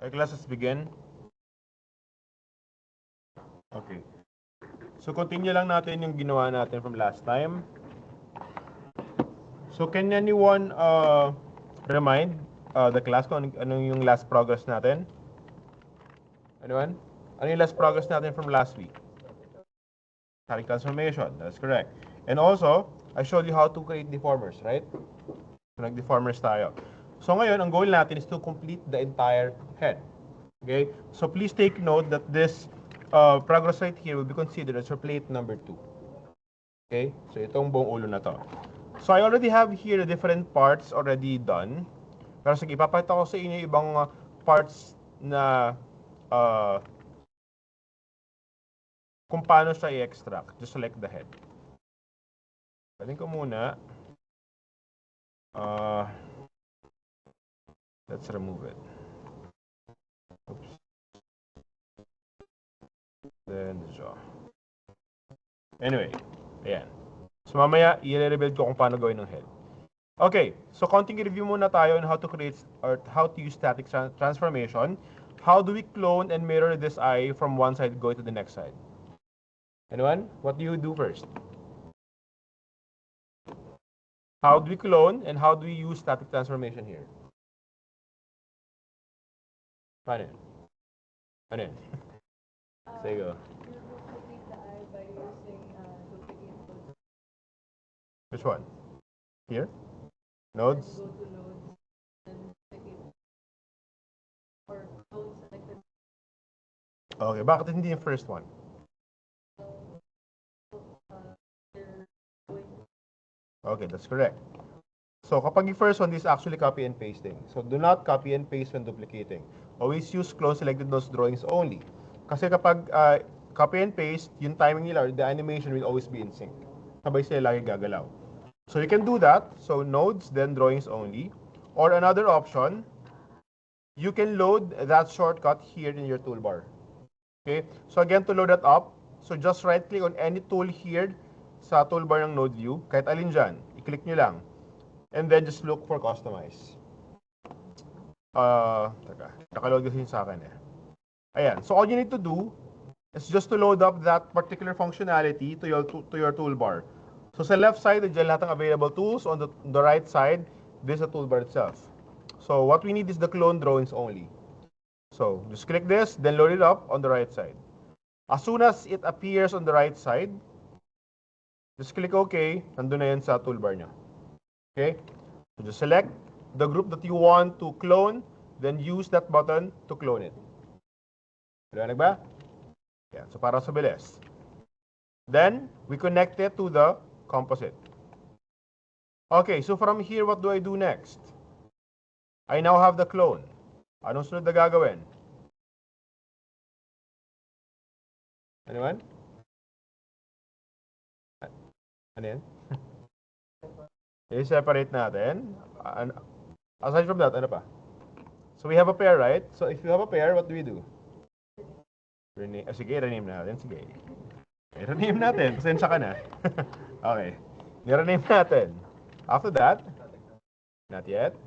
Okay, let's begin. Okay. So, continue lang natin yung ginawa natin from last time. So, can anyone remind the class kung anong yung last progress natin? Anyone? Ano yung last progress natin from last week? Static transformation. That's correct. And also, I showed you how to create deformers, right? So, nag-deformers tayo. So, ngayon, ang goal natin is to complete the entire head. Okay? So, please take note that this progress right here will be considered as your plate number 2. Okay? So, itong buong ulo na to. So, I already have here the different parts already done. Pero sige, ipapakita ko sa inyo ibang parts na kung paano siya i-extract. Just select the head. Paling ko muna. Let's remove it. Oops. Then the jaw. Anyway, ayan. So mamaya, i-rebuild ko kung paano gawin ng head. Okay, so konting review muna tayo on how to create or how to use static transformation. How do we clone and mirror this eye from one side going to the next side? Anyone? What do you do first? How do we clone and how do we use static transformation here? Paano yun? Ano yun? Say go. You complete the eye by using duplicate. Which one? Here? Nodes? Go to nodes and duplicate. Or clone selected. Okay, bakit hindi yung first one? Okay, that's correct. So kapag yung first one, this is actually copy and pasting. So do not copy and paste when duplicating. Always use clone selected nodes drawings only. Kasi kapag copy and paste, yung timing nila or the animation will always be in sync. Sabay sila lagi gagalaw. So you can do that. So nodes, then drawings only. Or another option, you can load that shortcut here in your toolbar. Okay? So again, to load that up, so just right-click on any tool here sa toolbar ng node view. Kahit alin dyan, i-click nyo lang. And then just look for customize. Teka, nakaload kasi sa akin eh. Ayan, so all you need to do is just to load up that particular functionality to your toolbar. So sa left side, dyan lahat ng available tools. On the right side, this is the toolbar itself. So what we need is the clone drawings only. So just click this, then load it up on the right side. As soon as it appears on the right side, just click OK, nandun na yan sa toolbar nyo. Okay? So just select the group that you want to clone, then use that button to clone it. Liwanag ba? Yan. So para sa bilis. Then, we connect it to the composite. Okay, so from here, what do I do next? I now have the clone. Anong sunod na gagawin? Anyone? Ano yan? I-separate natin. Aside from that, ano pa? So we have a pair, right? So if you have a pair, what do we do? Sige, rename natin. Sige. Rename natin. Pasensya ka na. Okay. Rename natin. After that, not yet.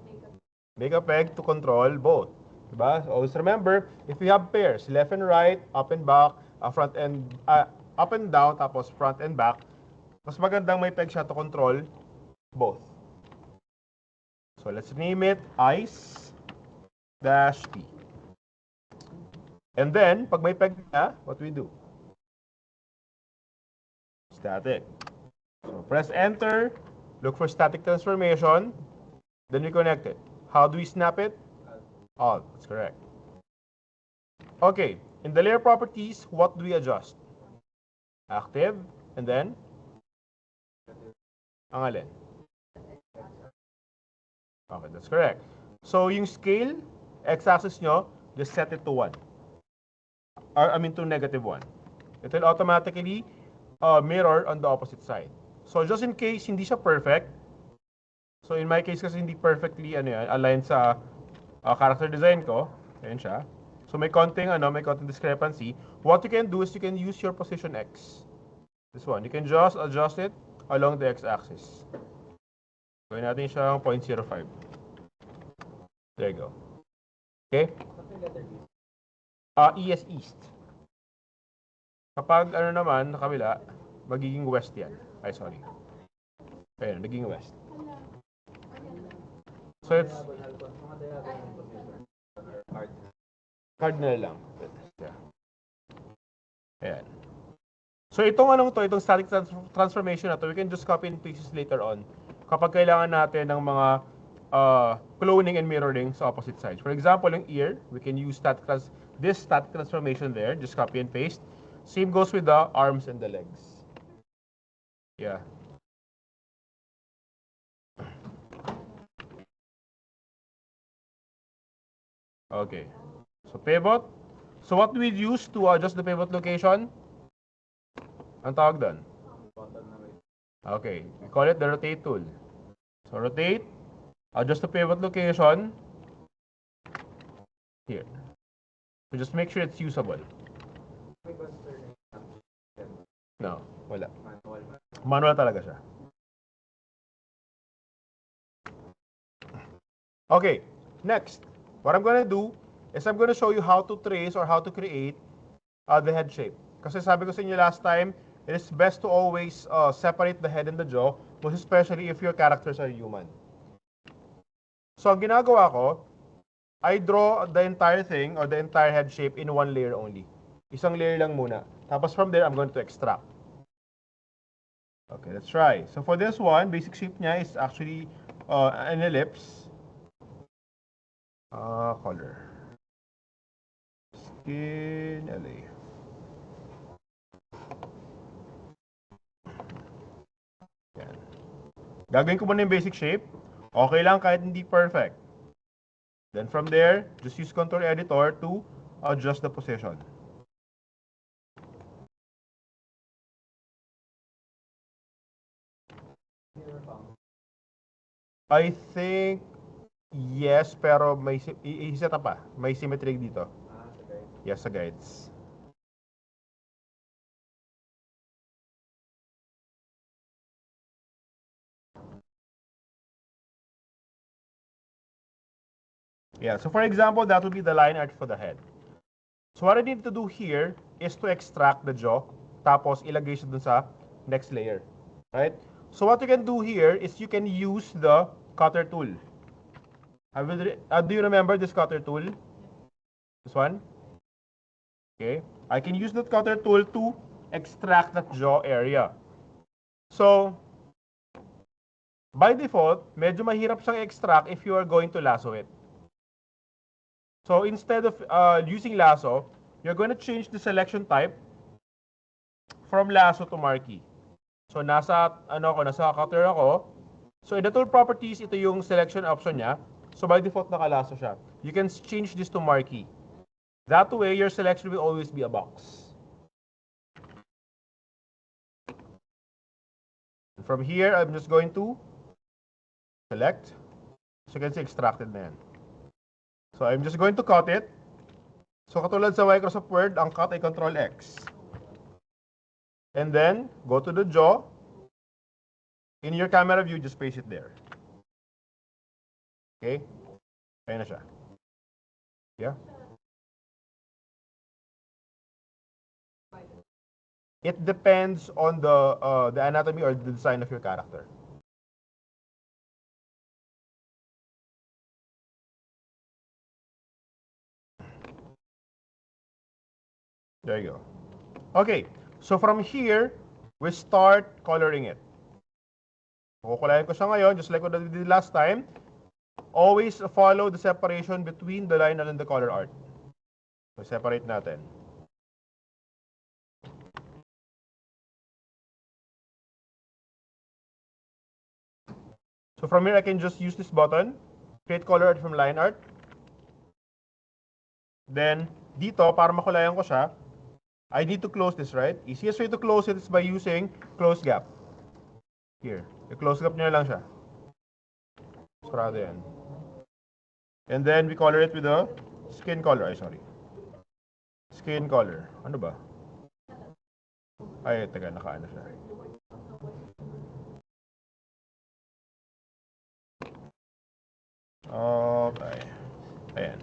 Make a peg to control both. Diba? So always remember, if you have pairs, left and right, up and back, front and up and down, tapos front and back, mas magandang may peg siya to control both. So let's name it ice-t. And then, pag may peg na, what we do? Static. So press enter, look for static transformation, then we connect it. How do we snap it? Alt. That's correct. Okay, in the layer properties, what do we adjust? Active, and then? Ang alin? Okay, that's correct. So yung scale, x-axis nyo, just set it to 1. To -1. It will automatically mirror on the opposite side. So just in case hindi siya perfect, so in my case kasi hindi perfectly aligned sa character design ko, ayan siya. So may konting discrepancy. What you can do is you can use your position X. This one, you can just adjust it along the x-axis. Gawin natin siyang 0.05. There you go. Okay? E is east. Kapag ano naman, sa kabila, magiging west yan. Ay, sorry. Ayan, naging west. So it's cardinal lang. Yeah. Ayan. So itong anong to, itong static transformation na to, we can just copy and paste later on kapag kailangan natin ng mga cloning and mirroring sa opposite sides. For example, yung ear, we can use this static transformation there, just copy and paste. Same goes with the arms and the legs. Yeah. Okay. So pivot. So what do we use to adjust the pivot location? Ang tawag doon? Okay. We call it the rotate tool. So rotate. Adjust the pivot location. Here. So just make sure it's usable. No. Wala. Manual talaga siya. Okay. Next. What I'm gonna do is I'm gonna show you how to trace or how to create the head shape. Kasi sabi ko sa inyo last time, it is best to always separate the head and the jaw, most especially if your characters are human. So ang ginagawa ko, I draw the entire thing or the entire head shape in one layer only. Isang layer lang muna. Tapos from there, I'm going to extract. Okay, let's try. So for this one, basic shape niya is actually an ellipse. Color. Skin LA. Yan. Gagawin ko muna yung basic shape. Okay lang kahit hindi perfect. Then from there, just use contour editor to adjust the position. I think yes, pero may i-set up pa. May symmetry dito. Yes, sa guides. Yeah, so for example, that would be the line art for the head. So what I need to do here is to extract the jaw, tapos ilagay siya dun sa next layer. Right? So what you can do here is you can use the cutter tool. Do you remember this cutter tool? This one? Okay. I can use that cutter tool to extract that jaw area. So, by default, medyo mahirap siyang extract if you are going to lasso it. So instead of using lasso, you're going to change the selection type from lasso to marquee. So nasa cutter ako. So in the tool properties, ito yung selection option niya. So by default nakalasso siya. You can change this to marquee. That way your selection will always be a box. From here, I'm just going to select. So you can see extracted na yan. So I'm just going to cut it. So katulad sa Microsoft Word, ang cut ay Control X. And then, go to the jaw. In your camera view, just paste it there. Okay? Ayan na siya. Yeah? It depends on the anatomy or the design of your character. There you go. Okay, so from here, we start coloring it. Kukulayan ko siya ngayon, just like what we did last time. Always follow the separation between the line and the color art. So separate natin. So from here, I can just use this button, create color art from line art. Then, dito, para makulayan ko siya, I need to close this, right? Easiest way to close it is by using close gap. Here. I-close gap nyo lang siya. Sarado yan. And then, we color it with a skin color. Ay, sorry. Skin color. Ano ba? Ay, taga, nakaano siya. Okay. Ayan.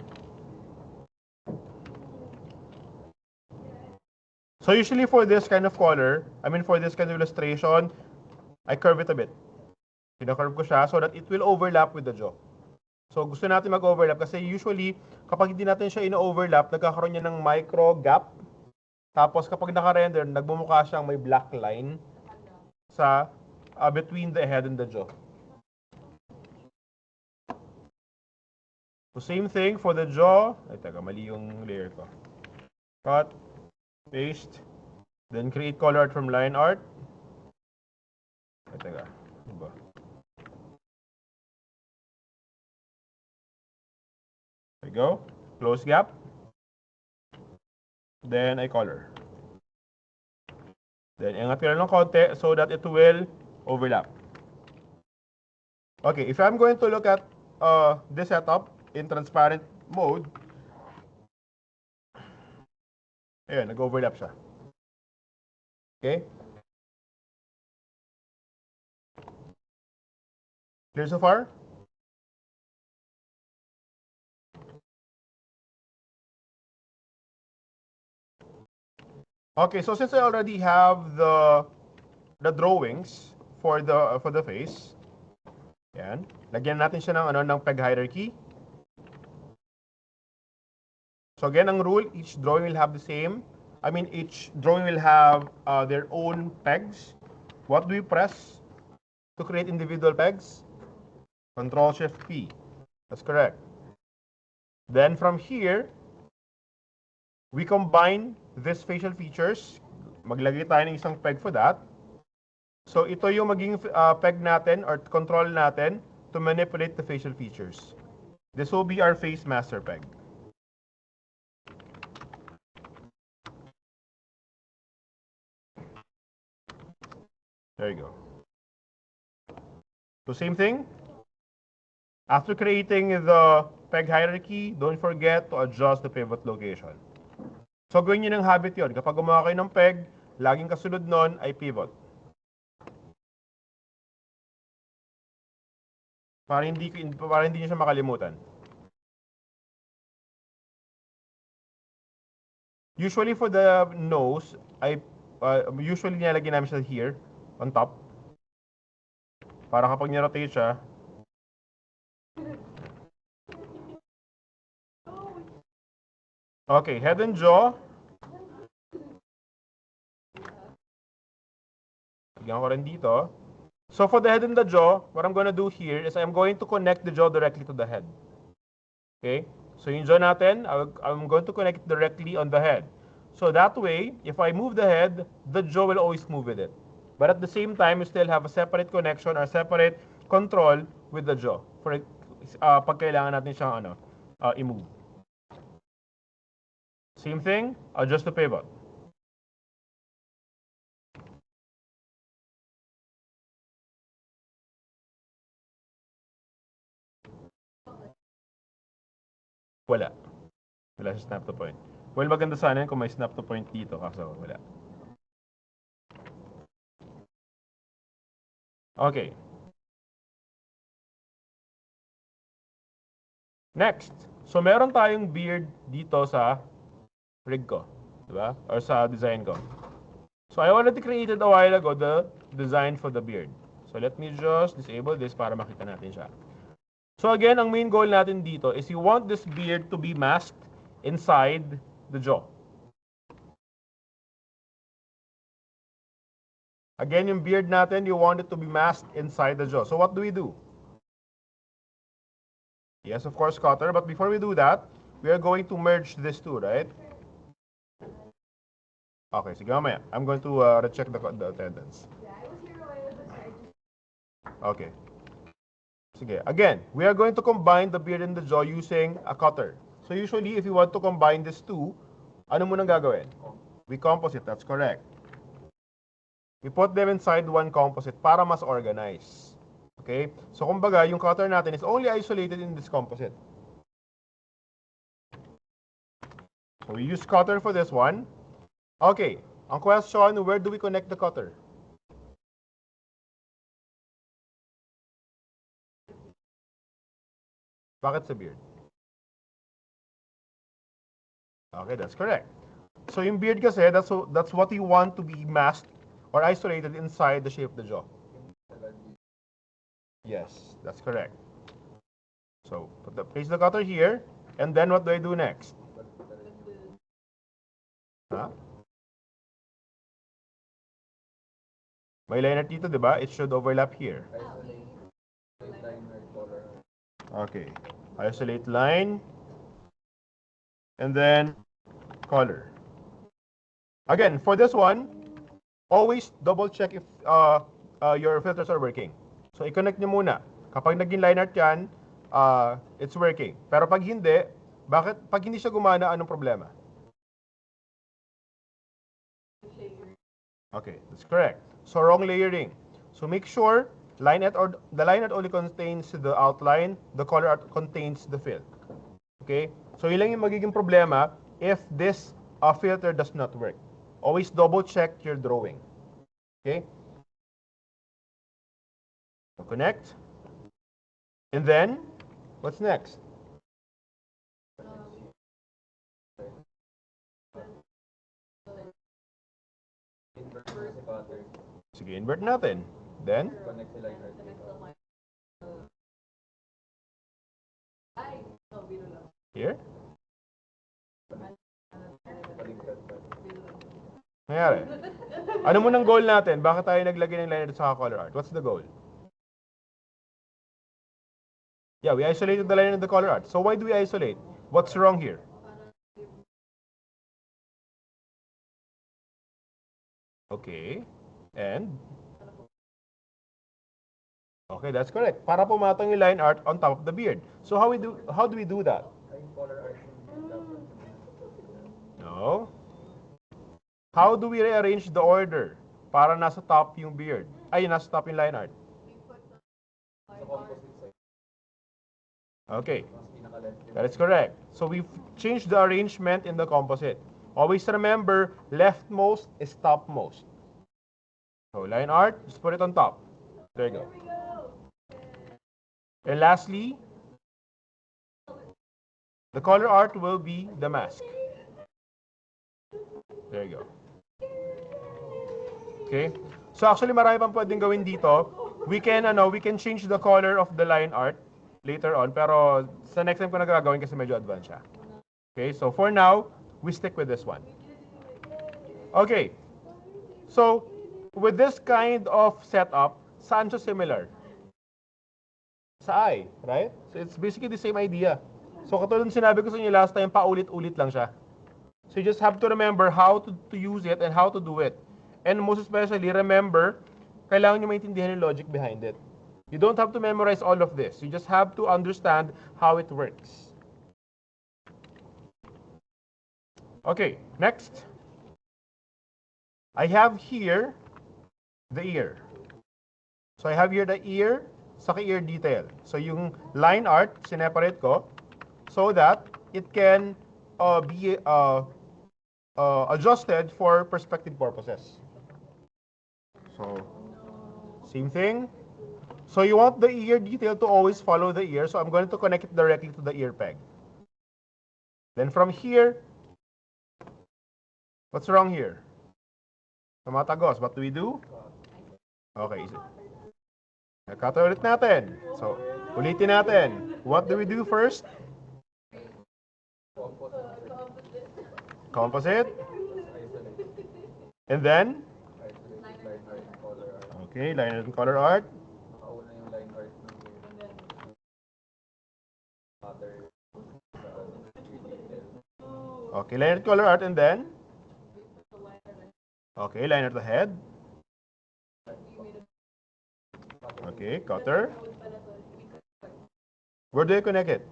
So usually for this kind of color, for this kind of illustration, I curve it a bit. Kina-curve ko siya so that it will overlap with the jaw. So gusto natin mag-overlap kasi usually kapag hindi natin siya ino-overlap, nagkakaroon niya ng micro gap. Tapos kapag naka-render, nagbumukha siyang may black line sa between the head and the jaw. So same thing for the jaw. Ay, teka, mali yung layer ko. Cut, paste, then create color art from line art. Ay, teka, ano ba? There we go. Close gap. Then I color. Then ingat ko lang ng konti so that it will overlap. Okay, if I'm going to look at this setup in transparent mode, ayan, nag-overlap siya. Okay? Clear so far? Okay, so since I already have the drawings for the face, yan, lagyan natin siya ng peg hierarchy. So again, ang rule, each drawing will have the same. Each drawing will have their own pegs. What do we press to create individual pegs? Control-Shift-P. That's correct. Then from here, we combine these facial features. Maglagay tayo ng isang peg for that. So ito yung maging peg natin or control natin to manipulate the facial features. This will be our face master peg. There you go. So same thing. After creating the peg hierarchy, don't forget to adjust the pivot location. So gawin nyo ng habit yon. Kapag gumawa kayo ng peg, laging kasunod nun ay pivot. Para hindi nyo siya makalimutan. Usually for the nose, usually nilalagyan namin siya here, on top. Para kapag nirotate siya, okay, head and jaw. Lagyan ko rin dito. So for the head and the jaw, what I'm going to do here is I'm going to connect the jaw directly to the head. Okay? So yung jaw natin, I'm going to connect it directly on the head. So that way, if I move the head, the jaw will always move with it. But at the same time, you still have a separate connection or separate control with the jaw. For pag kailangan natin siyang i-move. Same thing, adjust the pivot. Wala. Wala siya snap to point. Well, maganda sana yun kung may snap to point dito, kaso wala. Okay. Next. So, meron tayong beard dito sa rig ko. Diba? Or sa design ko. So, I already created a while ago the design for the beard. So, let me just disable this para makita natin siya. So again, ang main goal natin dito is you want this beard to be masked inside the jaw. Again, yung beard natin, you want it to be masked inside the jaw. So what do we do? Yes, of course, cutter. But before we do that, we are going to merge these two, right? Okay, sige mamaya. I'm going to recheck the attendance. Okay. Sige. Again, we are going to combine the beard and the jaw using a cutter. So usually, if you want to combine these two, ano munang gagawin? We composite, that's correct. We put them inside one composite para mas organize. Okay? So kumbaga, yung cutter natin is only isolated in this composite. So we use cutter for this one. Okay. Ang question, where do we connect the cutter? Bakit sa beard? Okay, that's correct. So yung beard kasi, that's what you want to be masked or isolated inside the shape of the jaw. Yes, that's correct. So place the cutter here, and then what do I do next? Huh? May liner dito, di ba? It should overlap here. Okay. Isolate line. And then color. Again, for this one, always double check if your filters are working. So i-connect nyo muna. Kapag naging line art yan, it's working. Pero pag hindi, pag hindi siya gumana, anong problema? Okay, that's correct. So wrong layering. So make sure the line art only contains the outline, the color art contains the fill. Okay? So yun lang yung magiging problema if this filter does not work. Always double check your drawing. Okay? So connect. And then, what's next? Sige, invert natin. Then, here. Mayari. Ano munang goal natin? Bakit tayo naglagay ng liner sa color art? What's the goal? Yeah, we isolated the liner and the color art. So why do we isolate? What's wrong here? Okay. And? Okay, that's correct. Para pumatong yung line art on top of the beard. So how do we do that? No. How do we rearrange the order para nasa top yung beard? Ay, nasa top yung line art. Okay. That is correct. So we've changed the arrangement in the composite. Always remember, leftmost is topmost. So line art, just put it on top. There you go. And lastly, the color art will be the mask. There you go. Okay? So actually marami pang pwedeng gawin dito. We can change the color of the line art later on, pero sa next time ko na gagawin kasi medyo advanced siya. Okay? So for now, we stick with this one. Okay. So with this kind of setup, saan siya similar? Sa eye, right? So it's basically the same idea. So katulad ng sinabi ko sa inyo last time, paulit-ulit lang siya. So you just have to remember how to use it and how to do it. And most especially, remember, kailangan nyo maintindihan yung logic behind it. You don't have to memorize all of this. You just have to understand how it works. Okay, next. I have here the ear. So I have here the ear, saka ear detail. So yung line art, sineparate ko so that it can be adjusted for perspective purposes. So, same thing. So you want the ear detail to always follow the ear, so I'm going to connect it directly to the ear peg. Then from here, what's wrong here? Tumatagos. What do we do? Okay. Nakata ulit natin. So, ulitin natin. What do we do first? Composite. And then? Okay, line art and color art. Okay, line art, color art, and then? Okay, line art the head. Okay, cutter. Where do you connect it?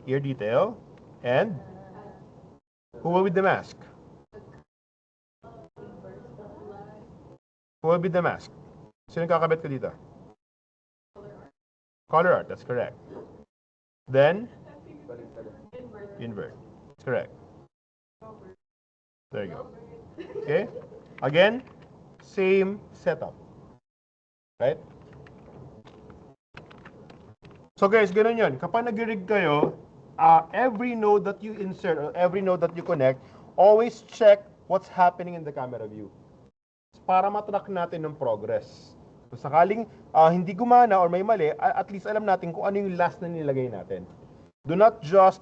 Ear detail. And? Who will be the mask? Who will be the mask? Sino kakabit ko dito? Color art, that's correct. Then? Invert. That's correct. There you go. Okay? Again, same setup. Right? So guys, ganun yun. Kapag nag-rig kayo, every node that you insert or every node that you connect always check what's happening in the camera view. Para matrack natin ng progress. So, sakaling hindi gumana or may mali, at least alam natin kung ano yung last na nilagay natin. Do not just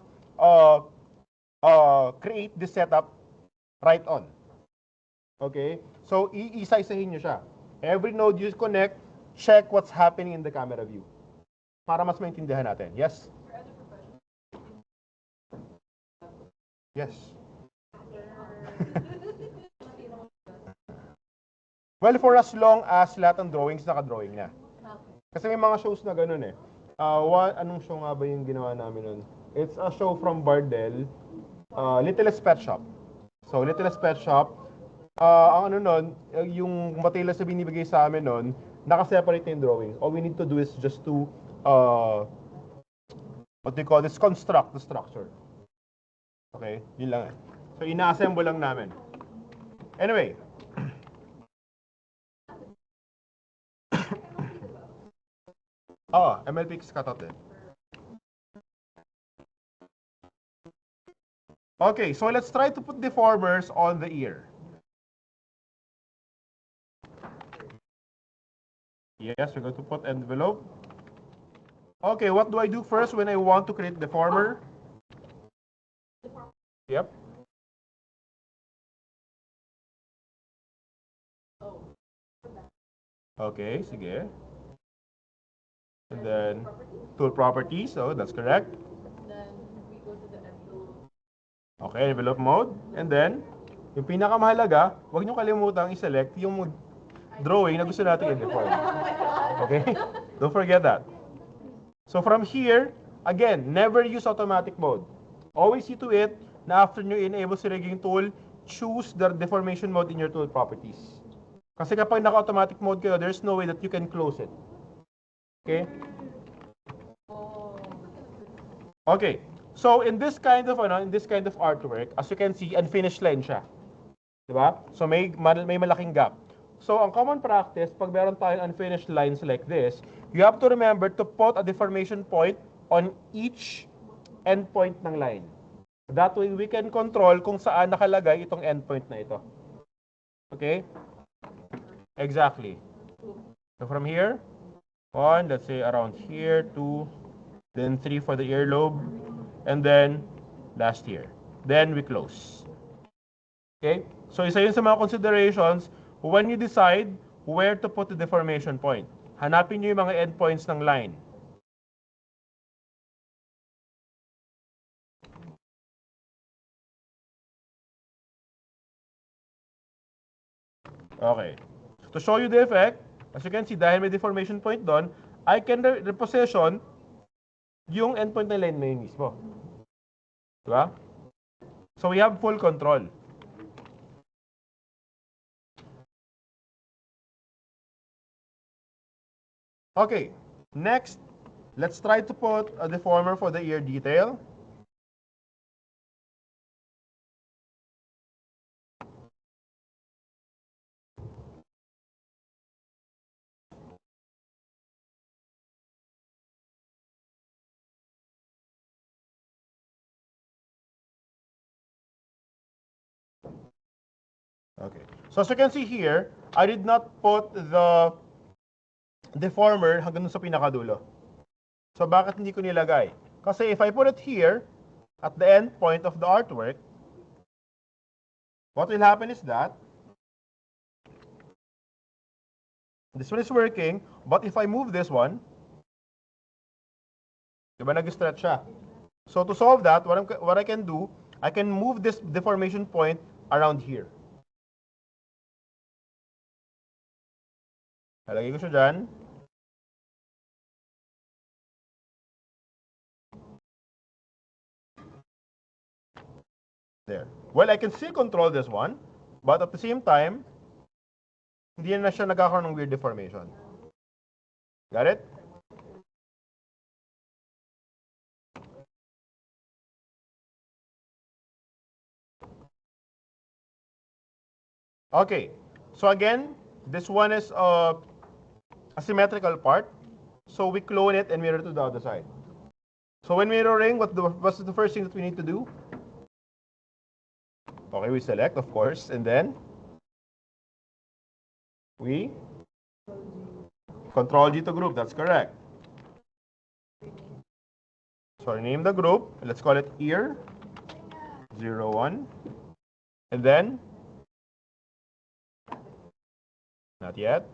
create this setup right on. Okay? So, iisa-isahin nyo siya. Every node you connect, check what's happening in the camera view. Para mas maintindihan natin. Yes? Yes. Well, for as long as lahat ng drawings naka-drawing na. Kasi may mga shows na ganun eh. Anong show nga ba yung ginawa namin nun? It's a show from Bardell, Littlest Pet Shop. So, Littlest Pet Shop, ang ano nun, yung materials na binibigay sa amin nun, naka-separate na yung drawings. All we need to do is just to, what they call this, construct the structure. Okay? Yun lang eh. So, ina-assemble lang namin. Anyway, MLPix cutout din. Okay, so let's try to put deformers on the ear. Yes, we're going to put envelope. Okay, what do I do first when I want to create deformer? Yep. Okay, sige. And then, tool properties, so that's correct. Then we go to the envelope. Okay, envelope mode. And then, yung pinakamahalaga, huwag nyo kalimutang i-select yung drawing na gusto natin i-deform. Okay? Don't forget that. So from here, again, never use automatic mode. Always see to it na after nyo enable si rigging tool, choose the deformation mode in your tool properties. Kasi kapag naka-automatic mode kayo, there's no way that you can close it. Okay? Okay. So in this kind of artwork, as you can see, unfinished line siya. 'Di ba? So may malaking gap. So ang common practice pag meron tayong unfinished lines like this, you have to remember to put a deformation point on each endpoint ng line. That way we can control kung saan nakalagay itong endpoint na ito. Okay? Exactly. So from here, 1, let's say around here, 2, then 3 for the earlobe, and then last here. Then we close. Okay? So isa yun sa mga considerations when you decide where to put the deformation point. Hanapin nyo yung mga endpoints ng line. Okay. To show you the effect, as you can see, dahil may deformation point doon, I can reposition yung endpoint na line na yun mismo. Diba? So we have full control. Okay, next, let's try to put a deformer for the ear detail. Okay, so as you can see here, I did not put the deformer hanggang sa pinakadulo. So bakit hindi ko nilagay? Kasi if I put it here, at the end point of the artwork, what will happen is that this one is working, but if I move this one, diba nag-stretch siya? So to solve that, what I can do, I can move this deformation point around here. Halagay ko siya dyan. There. Well, I can still control this one, but at the same time, hindi na siya nagkakaroon ng weird deformation. Got it? Okay. So again, this one is a symmetrical part. So we clone it and mirror to the other side. So when mirroring, what's the first thing that we need to do? Okay, we select, of course, and then we Control G to group. That's correct. So rename the group. Let's call it ear 01. And then, not yet.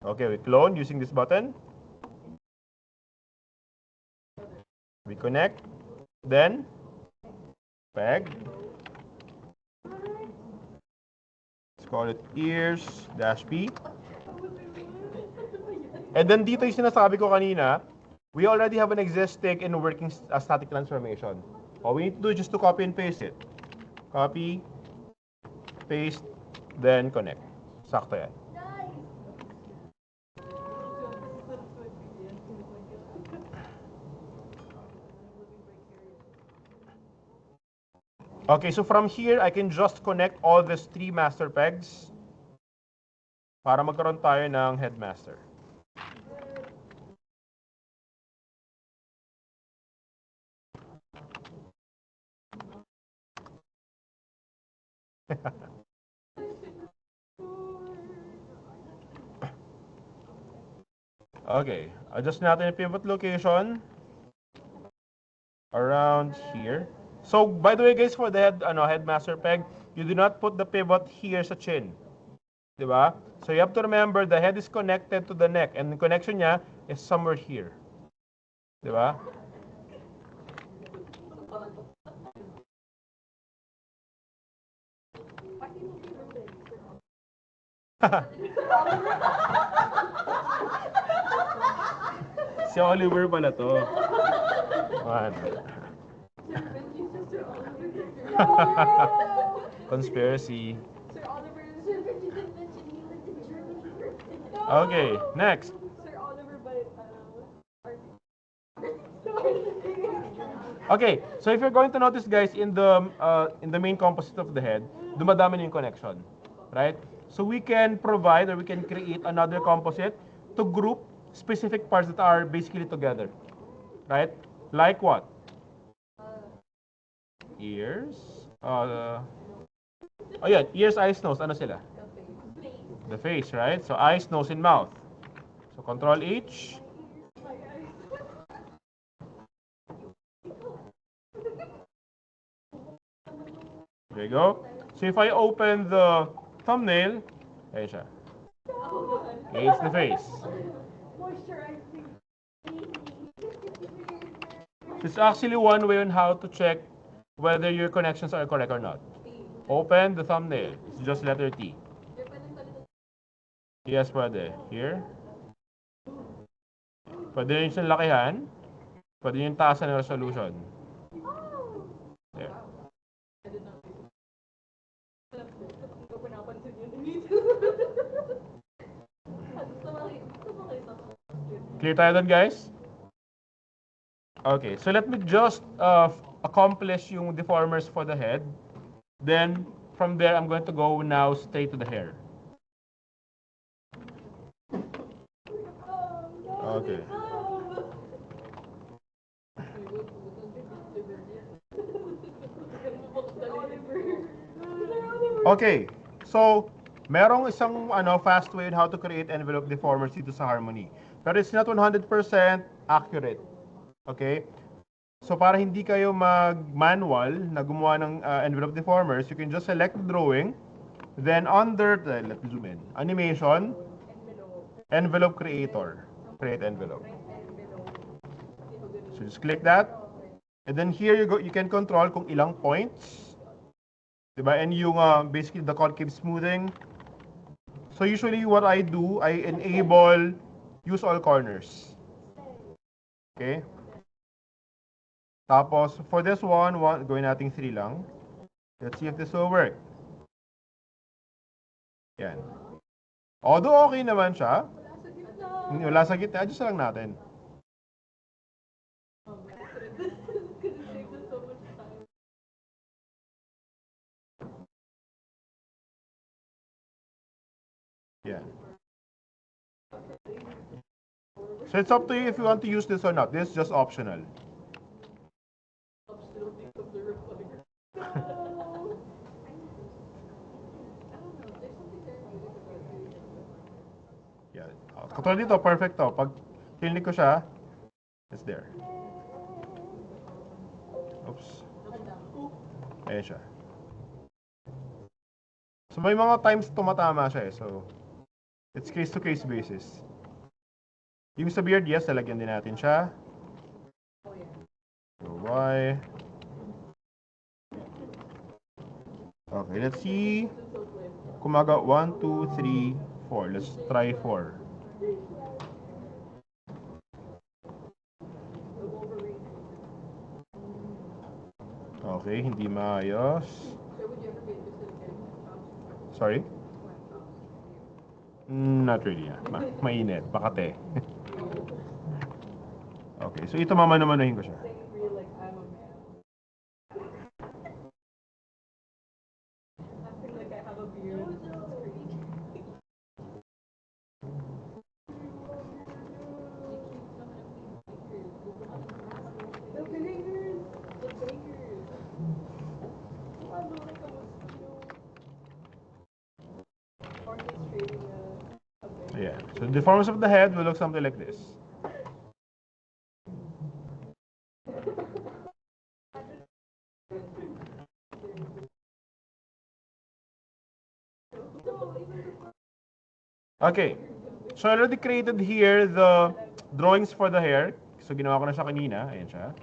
Okay, we clone using this button. We connect. Then, peg. Let's call it ears -p. And then dito yung sinasabi ko kanina, we already have an existing and working static transformation. All we need to do is just to copy and paste it. Copy, paste, then connect. Sakto yan. Okay, so from here, I can just connect all these 3 master pegs para magkaroon tayo ng headmaster. Okay, adjust natin yung pivot location around here. So, by the way guys, for the headmaster peg, you do not put the pivot here sa chin. Diba? So, you have to remember the head is connected to the neck and the connection niya is somewhere here. Diba? Si Oliver pala to. Conspiracy. Sir Oliver, Sir, you didn't mention he lived in Germany first. Okay, next. Sir Oliver, but Okay, so if you're going to notice guys, in the main composite of the head, dumadami na yung connection, right? So we can provide or we can create another composite to group specific parts that are basically together, right? Like what? Ears. Oh yeah, ears, eyes, nose. Ano sila? The face, right? So eyes, nose, and mouth. So Control H. There you go. So if I open the thumbnail, ayun siya. Okay, it's the face. It's actually one way on how to check whether your connections are correct or not. Open the thumbnail. It's just letter T. Yes, pwede. Here. Pwede rin siyang lakihan. Pwede yung taasan ng resolution. There. Clear tayo dun, guys? Okay, so let me just accomplish yung deformers for the head. Then, from there, I'm going to go now straight to the hair. Okay. Okay, so merong isang fast way on how to create envelope deformers dito sa Harmony. Pero it's not 100% accurate. Okay? So para hindi kayo mag-manual na gumawa ng envelope deformers, you can just select the drawing. Then under, let's zoom in, animation, envelope creator, create envelope. So just click that. And then here you can control kung ilang points. Diba? And yung basically the concave smoothing. So usually what I do, I enable use all corners. Okay? Tapos for this one gawin nating 3 lang. Let's see if this will work. Yan. Although okay naman siya. Wala sa gitna, adjust lang natin. Yeah. So it's up to you if you want to use this or not. This is just optional. Katulad dito, perfect to. Pag clinic ko siya, it's there. Oops. Ayan siya. So may mga times tumatama siya eh. So, it's case-to-case basis. Yung sa beard, yes, lalagyan din natin siya. So, Y. Okay, let's see. Kumaga, 1, 2, 3, 4. Let's try 4. Okay, hindi maayos. Sorry? Not really. Mainit. Makate. Okay, so ito mamano-manuhin ko siya. Yeah. So the deformance of the head will look something like this. Okay. So I already created here the drawings for the hair. So ginawa ko na siya kanina. Ayan siya.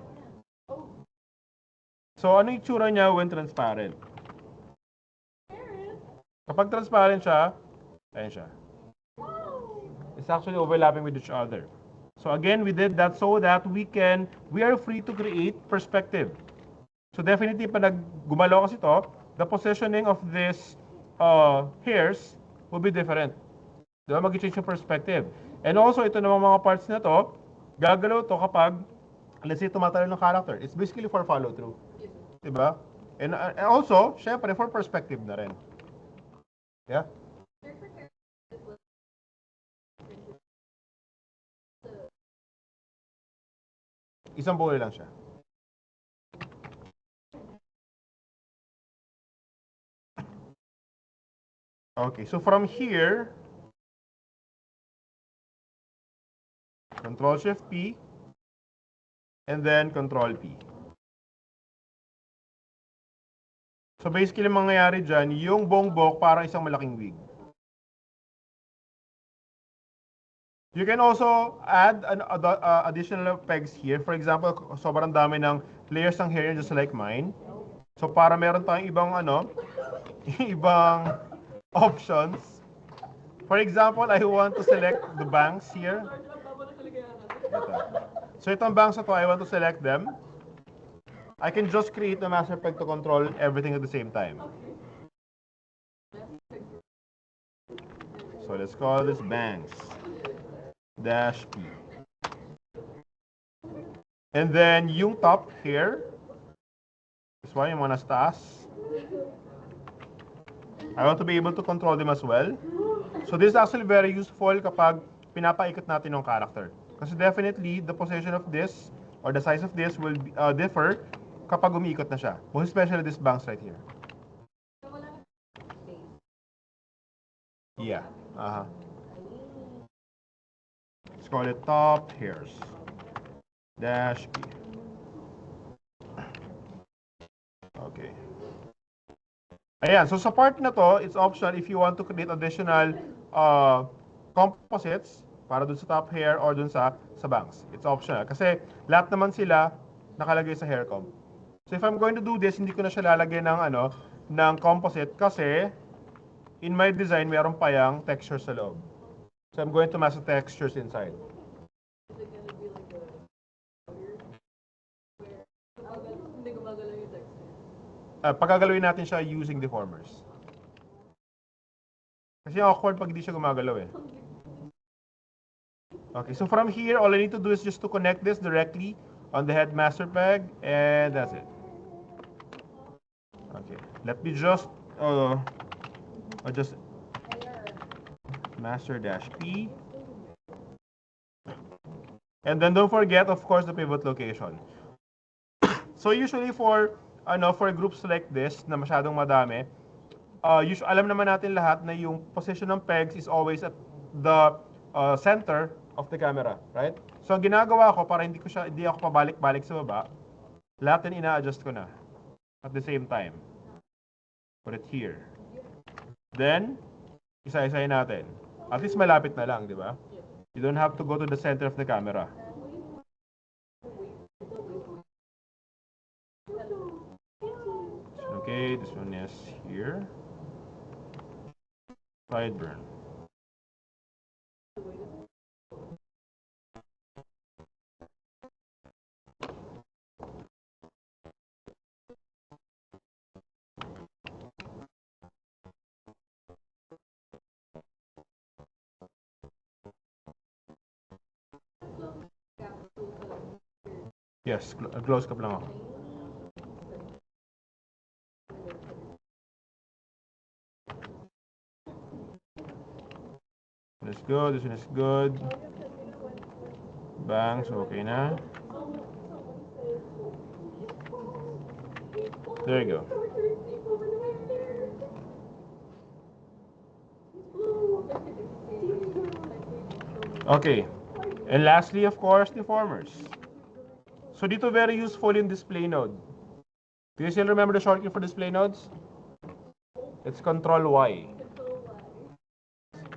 So ano yung tsura niya when transparent? Kapag transparent siya, ayan siya. It's actually overlapping with each other. So again, we did that so that we are free to create perspective. So definitely, pag gumalaw kasi to, the positioning of this hairs will be different. Diba? Mag-change yung perspective. And also, ito namang mga parts na to, gagalaw to kapag, let's say, tumatalo ng character. It's basically for follow-through. Diba? And also, syempre, for perspective na rin. Yeah? Isang buhay lang siya. Okay, so from here, Control-Shift-P, and then Control-P. So basically, mangyayari dyan, yung bongbok parang isang malaking wig. You can also add additional pegs here. For example, sobrang dami ng layers ng hair just like mine. So para meron tayong ibang ibang options. For example, I want to select the bangs here. Ito. So itong bangs na to, I want to select them. I can just create a master peg to control everything at the same time. So let's call this bangs. Dash P. And then yung top here, this one, yung mga nasa taas, I want to be able to control them as well. So this is actually very useful kapag pinapaikot natin yung character. Kasi definitely, the position of this or the size of this will differ kapag umiikot na siya. Most especially this bangs right here. Yeah. Let's call it top hairs. Dash P. Okay. Ayan, so sa part na to, it's optional if you want to create additional composites para dun sa top hair or dun sa bangs. It's optional. Kasi lahat naman sila nakalagay sa hair comp. So if I'm going to do this, hindi ko na siya lalagay ng composite kasi in my design, mayroon pa yung texture sa loob. So I'm going to mask the textures inside. Is it gonna be like where hindi gumagalaw yung texture? Pagkagalawin natin siya using deformers. Kasi awkward pag hindi siya gumagalaw eh. Okay, so from here, all I need to do is just to connect this directly on the head master peg, and that's it. Okay, let me just master dash P. And then don't forget, of course, the pivot location. So usually for groups like this na masyadong madami, alam naman natin lahat na yung position ng pegs is always at the center of the camera, right? So ang ginagawa ko para hindi ako pabalik-balik sa baba, lahat yan ina-adjust ko na at the same time. Put it here. Then, isa-isahin natin. At least malapit na lang, di ba? You don't have to go to the center of the camera. Okay, this one is here. Sideburn. Yes, close up lang ako. This is good, this one is good. Bang, so okay na. There you go. Okay. And lastly, of course, deformers. So dito very useful in display node. Do you still remember the shortcut for display nodes? It's Control Y.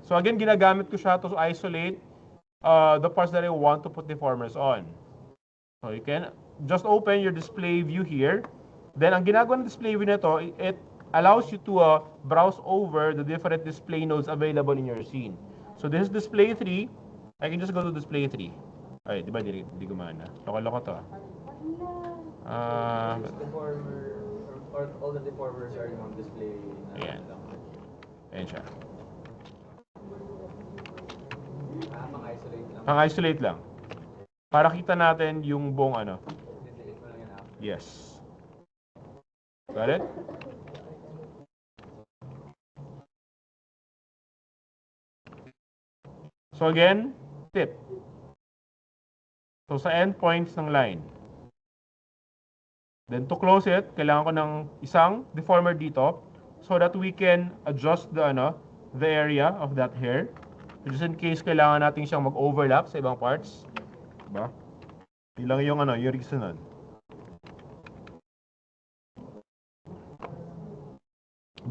So again, ginagamit ko siya to isolate the parts that I want to put deformers on. So you can just open your display view here. Then ang ginagawa ng display view nito, it allows you to browse over the different display nodes available in your scene. So this is display 3. I can just go to display 3. Ay, di ba di gumana? Loko-loko to. Deformer, or all the deformers are on display. Ayan. Ayan siya. Pang-isolate lang. Pang-isolate lang. Para kita natin yung buong ano. Delete mo lang yan after. Yes. Got it? So again, tip. So sa endpoints ng line. Then to close it, kailangan ko ng isang deformer dito so that we can adjust the area of that hair. Just in case kailangan natin siyang mag-overlap sa ibang parts. Diba? Yun lang yung yung reason nun.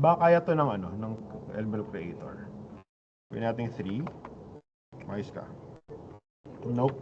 Baka kaya to ng ng Elmelo Creator. Gawin natin 3. Ayos ka. Nope.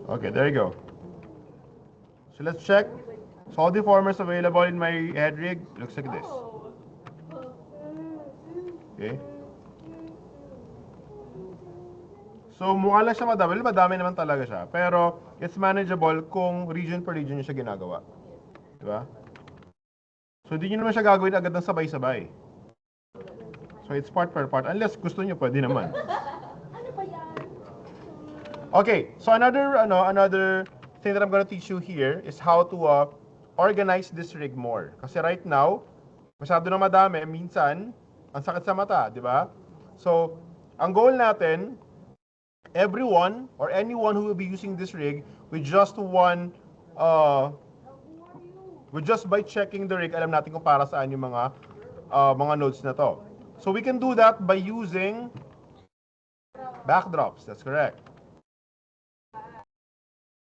Okay, there you go. So let's check. So all the formers available in my head rig looks like this. Okay. So mukha lang siya madami. Madami naman talaga siya. Pero it's manageable kung region per region nyo siya ginagawa. Diba? So hindi nyo naman siya gagawin agad ng sabay-sabay. So it's part per part. Unless gusto nyo, pwede naman. Okay, so another thing that I'm gonna teach you here is how to organize this rig more. Kasi right now, masyado na madami, minsan, ang sakit sa mata, di ba? So, ang goal natin, everyone or anyone who will be using this rig with just by checking the rig, alam natin kung para saan yung mga nodes na to. So we can do that by using backdrops. That's correct.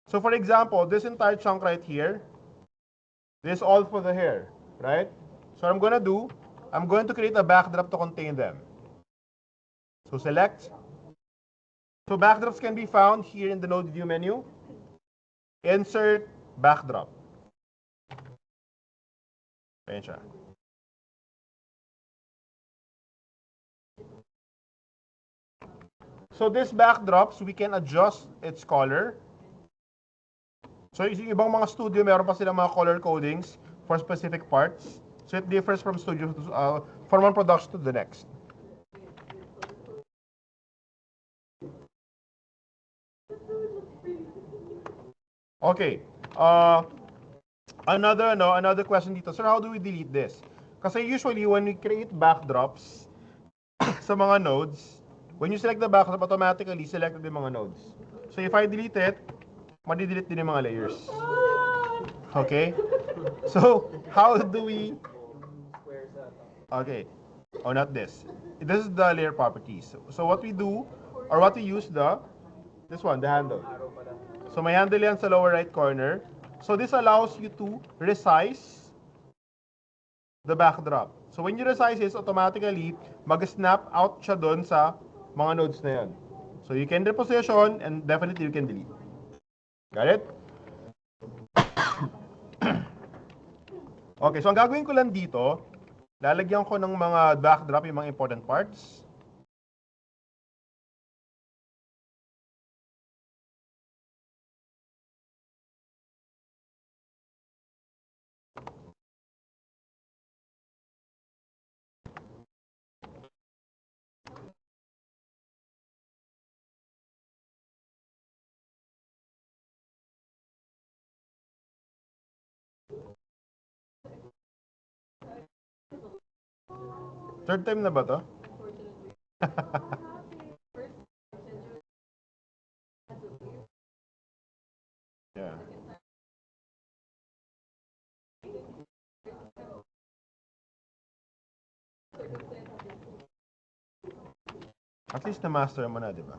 So for example, this entire chunk right here, this is all for the hair, right? So what I'm gonna do, I'm going to create a backdrop to contain them. So select. So backdrops can be found here in the node view menu. Insert backdrop. Ayan siya. So this backdrops, we can adjust its color. So yung ibang mga studio, meron pa silang mga color codings for specific parts. So it differs from studio from one production to the next. Okay. Another question dito. Sir, how do we delete this? Kasi usually when we create backdrops sa mga nodes, when you select the backdrop, automatically selected yung mga nodes. So if I delete it, madi-delete din yung mga layers. Okay? So, how do we... Okay. Oh, not this. This is the layer properties. So what we do, or what we use this one, the handle. So may handle yan sa lower right corner. So this allows you to resize the backdrop. So when you resize it, automatically mag-snap out siya doon sa mga nodes na yan. So you can reposition and definitely you can delete. Got it? Okay, so ang gagawin ko lang dito, lalagyan ko ng mga backdrop yung mga important parts. Third time na ba to? Yeah. At least na-master mo na, di ba?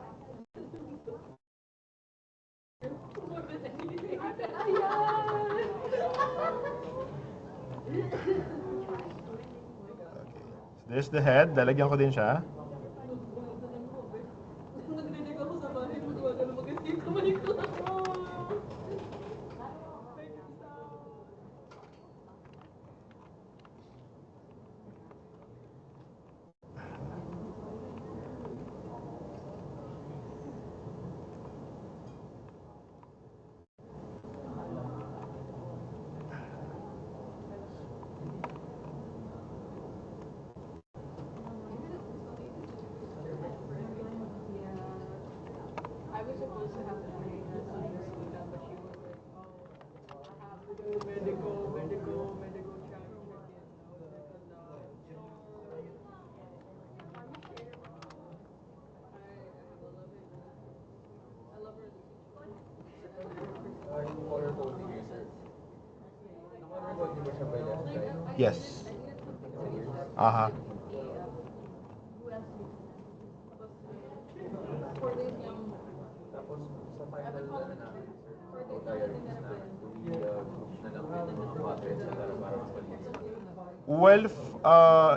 There's the head. Lalagyan ko din siya. Nagdidig ako sa bahay, magwaga na mag-escape kamay ko. I was supposed to have to train her son in Sweden, but she was like, oh, I have to do medical check it. I love her. Color coding user. Color coding ba siya by left side? Yes. Aha. For this young, Tapos sa final na namin, tayo rin na group na lang din ng mga buttons para mapalinis. Well,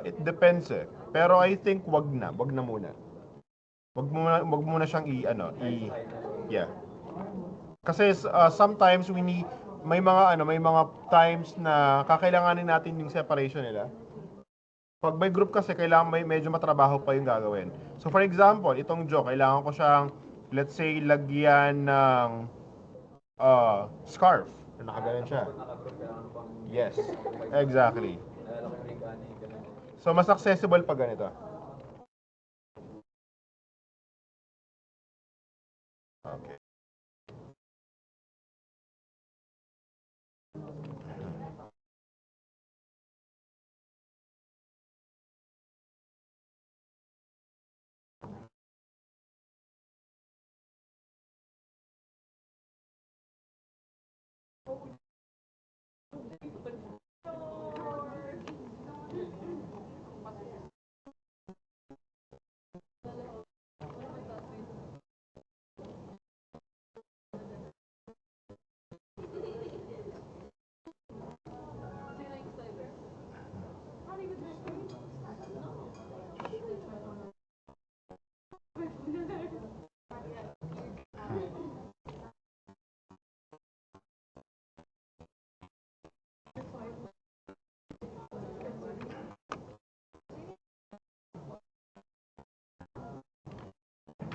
it depends eh. Pero I think wag na muna. Wag muna siyang yeah. Kasi sometimes may mga times na kakailanganin natin yung separation nila. Pag may group kasi, kailangan medyo matrabaho pa yung gagawin. So for example, itong joke, kailangan ko siyang, let's say, lagyan ng scarf. Nakaganon siya. Naka-group kailangan pang... Yes, exactly. Naalala ko yung regani, ganun. So mas accessible pag ganito. Okay.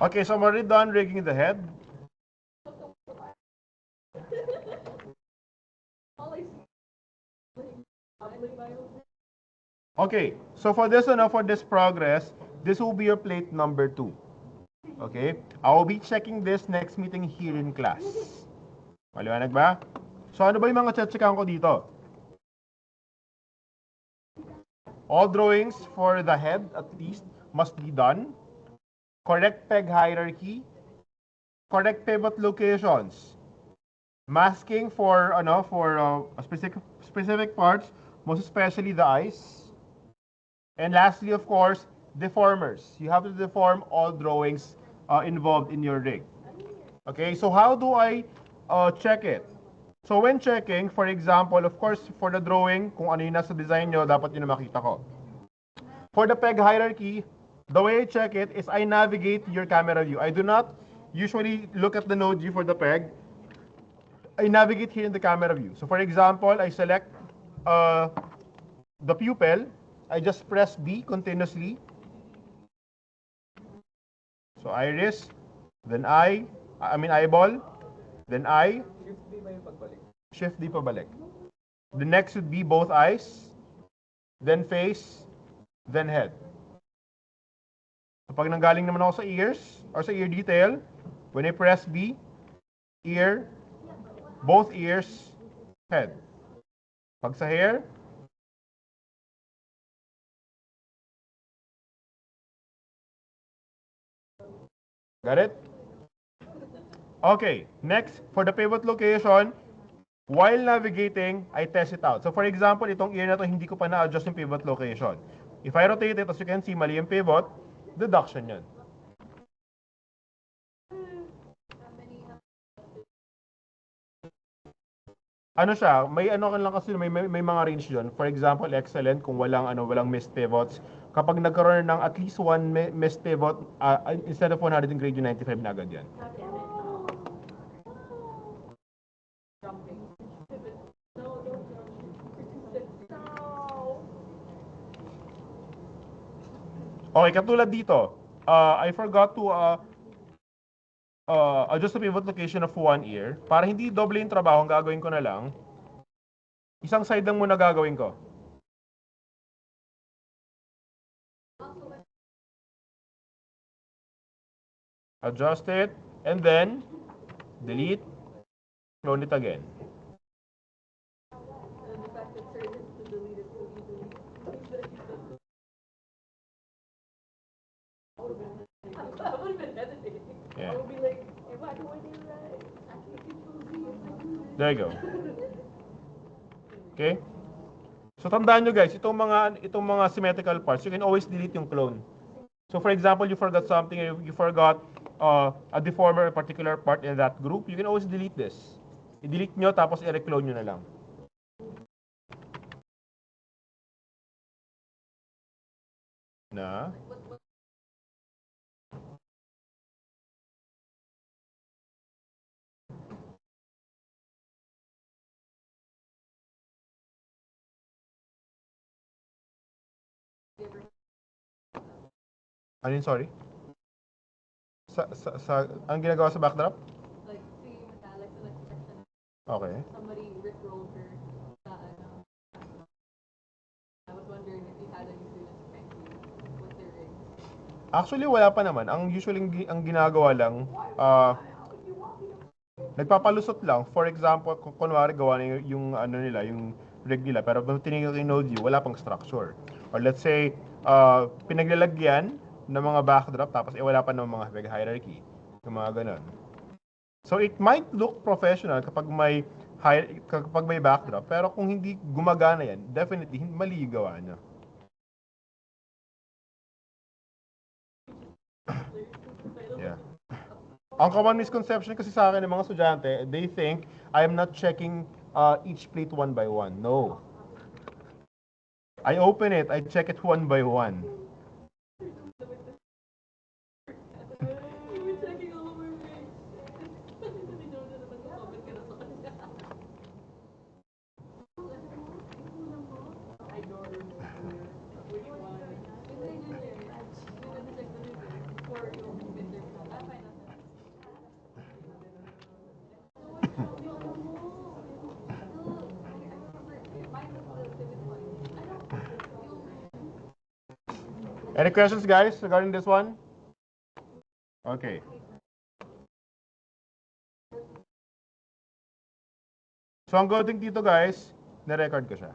Okay, so I'm already done rigging the head. Okay, so for this progress, this will be your plate number 2. Okay, I will be checking this next meeting here in class. Maliwanag ba? So ano ba yung mga checkan ko dito? All drawings for the head, at least, must be done. Correct peg hierarchy. Correct pivot locations. Masking for specific parts, most especially the eyes. And lastly, of course, deformers. You have to deform all drawings involved in your rig. Okay, so how do I check it? So when checking, for example, of course, for the drawing, kung ano yung nasa design nyo, dapat yun na makita ko. For the peg hierarchy, the way I check it is I navigate your camera view. I do not usually look at the node view for the peg. I navigate here in the camera view. So for example, I select the pupil. I just press B continuously. So iris, then eyeball, then eye. Shift D ba yung pagbalik? Shift D pabalik. The next would be both eyes, then face, then head. Kapag nanggaling naman ako sa ears, or sa ear detail, when I press B, ear, both ears, head. Pag sa hair, got it? Okay, next, for the pivot location, while navigating, I test it out. So for example, itong ear na to, hindi ko pa na-adjust yung pivot location. If I rotate it, as you can see, mali yung pivot, deduction yan. Ano siya, may ano kan lang kasi may mga range doon. For example, excellent kung walang missed pivots. Kapag nagkaroon ng at least one missed pivot, instead of 100 grade yung 95 na agad yan. Okay, katulad dito, I forgot to adjust the pivot location of one ear. Para hindi doble yung trabaho, ang gagawin ko na lang, isang side lang muna gagawin ko. Adjust it, and then delete, clone it again. Yeah. There you go. Okay? So tandaan nyo guys, itong mga symmetrical parts, you can always delete yung clone. So for example, you forgot something, you forgot a deformer, a particular part in that group, you can always delete this. I-delete nyo, tapos i-reclone nyo na lang. Na? Ano yun, sorry? Ang ginagawa sa backdrop? Like, si Metallic sa nag-section, Okay. somebody rickrolled her sa ano. I was wondering if you had any students prank you with their rings. Actually, wala pa naman. Ang usually ang ginagawa lang, nagpapalusot lang. For example, kung kunwari gawa na yung ano nila, yung rig nila, pero pag tinigil kay Node View, wala pang structure. Or let's say, pinaglalagyan ng mga backdrop, tapos wala pa ng mga rig hierarchy. Yung mga ganun. So it might look professional kapag may backdrop, pero kung hindi gumagana yan, definitely mali yung gawa niya. Yeah. Ang common misconception kasi sa akin ng mga estudyante, they think I am not checking each plate one by one. No. I open it, I check it one by one. You were checking all over me. Hindi daw na naman comment ka na sa kanya. I don't remember which one. You had to check the reason before you open the terminal. Ah, fine, that's Any questions, guys, regarding this one? Okay. So ang good thing dito, guys, na-record ko siya.